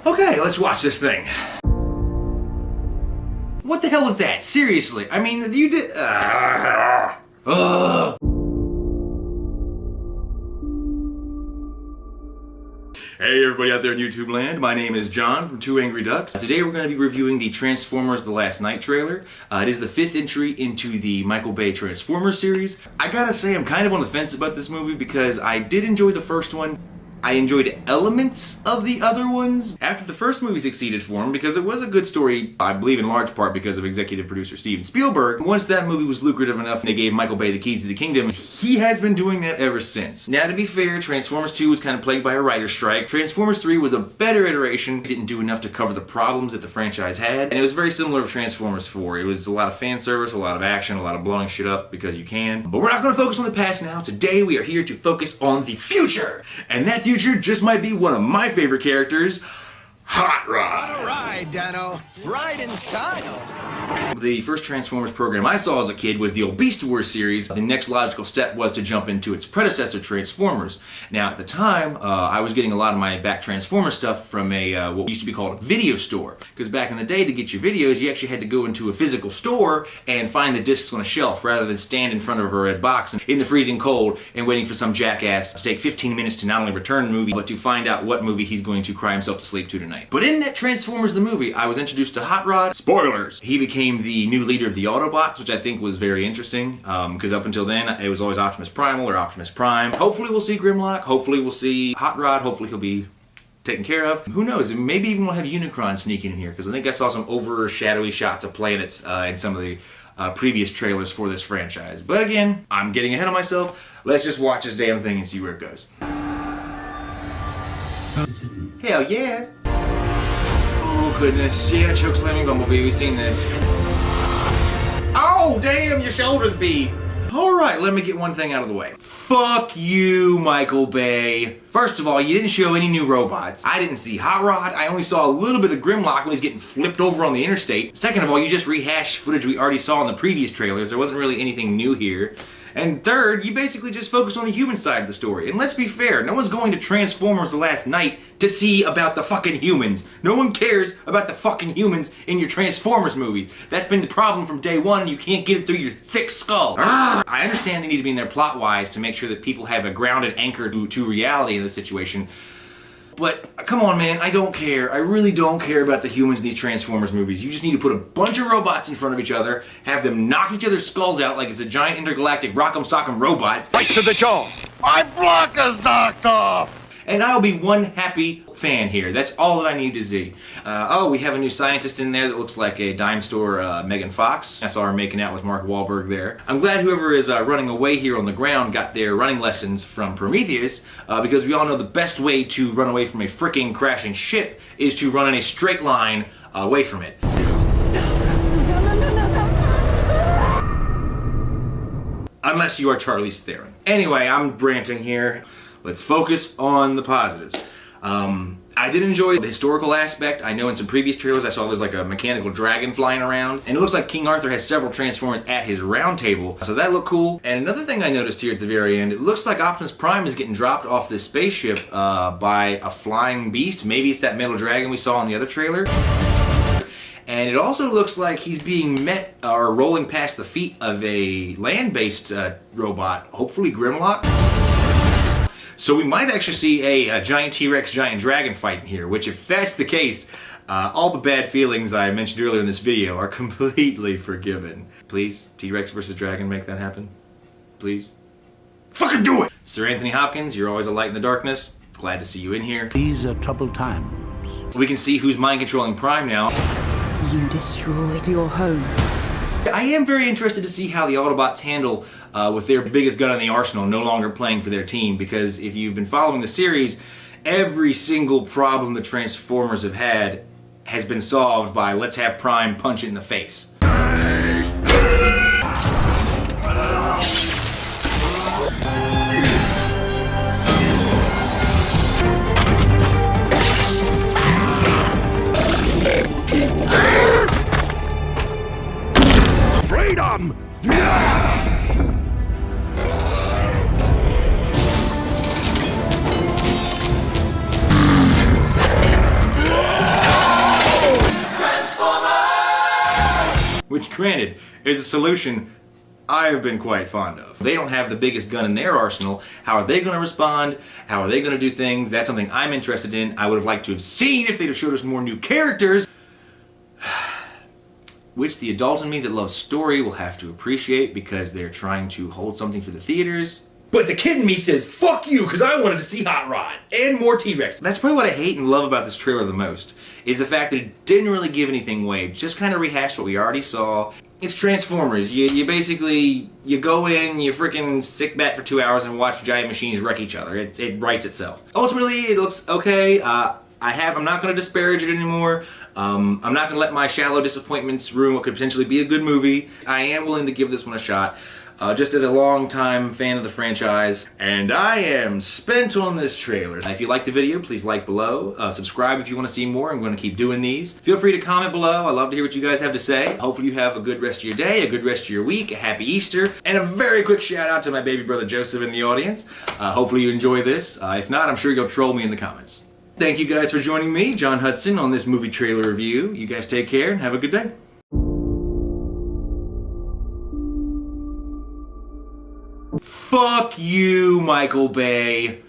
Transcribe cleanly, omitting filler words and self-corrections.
Okay, let's watch this thing. What the hell was that? Seriously, I mean, you did... Hey everybody out there in YouTube land, my name is John from Two Angry Ducks. Today we're going to be reviewing the Transformers The Last Night trailer. It is the 5th entry into the Michael Bay Transformers series. I gotta say I'm kind of on the fence about this movie because I did enjoy the first one. I enjoyed elements of the other ones after the first movie succeeded for him because it was a good story, I believe in large part because of executive producer Steven Spielberg. Once that movie was lucrative enough and they gave Michael Bay the keys to the kingdom, he has been doing that ever since. Now to be fair, Transformers 2 was kind of plagued by a writer's strike. Transformers 3 was a better iteration. It didn't do enough to cover the problems that the franchise had, and it was very similar to Transformers 4. It was a lot of fan service, a lot of action, a lot of blowing shit up because you can. But we're not going to focus on the past now. Today we are here to focus on the future, and that future just might be one of my favorite characters, Hot Rod. All right, Dino. Ride in style. The first Transformers program I saw as a kid was the old Beast Wars series. The next logical step was to jump into its predecessor, Transformers. Now, at the time, I was getting a lot of my back Transformers stuff from a what used to be called a video store. Because back in the day, to get your videos, you actually had to go into a physical store and find the discs on a shelf rather than stand in front of a red box in the freezing cold and waiting for some jackass to take 15 minutes to not only return the movie, but to find out what movie he's going to cry himself to sleep to tonight. But in that Transformers the movie, I was introduced to Hot Rod. Spoilers! He became the new leader of the Autobots, which I think was very interesting, because up until then, it was always Optimus Primal or Optimus Prime. Hopefully we'll see Grimlock, hopefully we'll see Hot Rod, hopefully he'll be taken care of. Who knows, maybe even we'll have Unicron sneaking in here, because I think I saw some overshadowy shots of planets in some of the previous trailers for this franchise. But again, I'm getting ahead of myself. Let's just watch this damn thing and see where it goes. Hell yeah! Oh goodness, yeah, chokeslamming Bumblebee, we've seen this. Oh damn, your shoulders beat! Alright, let me get one thing out of the way. Fuck you, Michael Bay. First of all, you didn't show any new robots. I didn't see Hot Rod. I only saw a little bit of Grimlock when he's getting flipped over on the interstate. Second of all, you just rehashed footage we already saw in the previous trailers. There wasn't really anything new here. And third, you basically just focused on the human side of the story. And let's be fair, no one's going to Transformers The Last Night to see about the fucking humans. No one cares about the fucking humans in your Transformers movies. That's been the problem from day one, and you can't get it through your thick skull. I understand they need to be in there plot-wise to make sure that people have a grounded anchor to reality in this situation. But, come on man, I don't care. I really don't care about the humans in these Transformers movies. You just need to put a bunch of robots in front of each other, have them knock each other's skulls out like it's a giant intergalactic rock'em sock'em robot. Right to the jaw. My block is knocked off. And I'll be one happy fan here. That's all that I need to see. Oh, we have a new scientist in there that looks like a dime store Megan Fox. I saw her making out with Mark Wahlberg there. I'm glad whoever is running away here on the ground got their running lessons from Prometheus, because we all know the best way to run away from a fricking crashing ship is to run in a straight line away from it. Unless you are Charlize Theron. Anyway, I'm ranting here. Let's focus on the positives. I did enjoy the historical aspect. I know in some previous trailers I saw there's like a mechanical dragon flying around, and it looks like King Arthur has several Transformers at his round table, so that looked cool. And another thing I noticed here at the very end, it looks like Optimus Prime is getting dropped off this spaceship by a flying beast. Maybe it's that metal dragon we saw in the other trailer. And it also looks like he's being met or rolling past the feet of a land-based robot, hopefully Grimlock. So we might actually see a giant T-Rex, giant dragon fight in here, which if that's the case, all the bad feelings I mentioned earlier in this video are completely forgiven. Please, T-Rex versus dragon, make that happen. Please. Fucking do it! Sir Anthony Hopkins, you're always a light in the darkness. Glad to see you in here. These are troubled times. We can see who's mind-controlling Prime now. You destroyed your home. I am very interested to see how the Autobots handle with their biggest gun in the arsenal no longer playing for their team, because if you've been following the series, every single problem the Transformers have had has been solved by let's have Prime punch it in the face. Freedom! Granted, it's a solution I have been quite fond of. They don't have the biggest gun in their arsenal. How are they going to respond? How are they going to do things? That's something I'm interested in. I would have liked to have seen if they'd have showed us more new characters. Which the adult in me that loves story will have to appreciate because they're trying to hold something for the theaters. But the kid in me says, fuck you, because I wanted to see Hot Rod and more T-Rex. That's probably what I hate and love about this trailer the most, is the fact that it didn't really give anything away. It just kind of rehashed what we already saw. It's Transformers. You basically, you go in, you freaking sit back for 2 hours and watch giant machines wreck each other. It writes itself. Ultimately, it looks okay. I'm not going to disparage it anymore. I'm not going to let my shallow disappointments ruin what could potentially be a good movie. I am willing to give this one a shot. Just as a long-time fan of the franchise, and I am spent on this trailer. If you like the video, please like below. Subscribe if you want to see more. I'm going to keep doing these. Feel free to comment below. I love to hear what you guys have to say. Hopefully you have a good rest of your day, a good rest of your week, a happy Easter, and a very quick shout out to my baby brother Joseph in the audience. Hopefully you enjoy this. If not, I'm sure you'll troll me in the comments. Thank you guys for joining me, John Hudson, on this movie trailer review. You guys take care and have a good day. Fuck you, Michael Bay.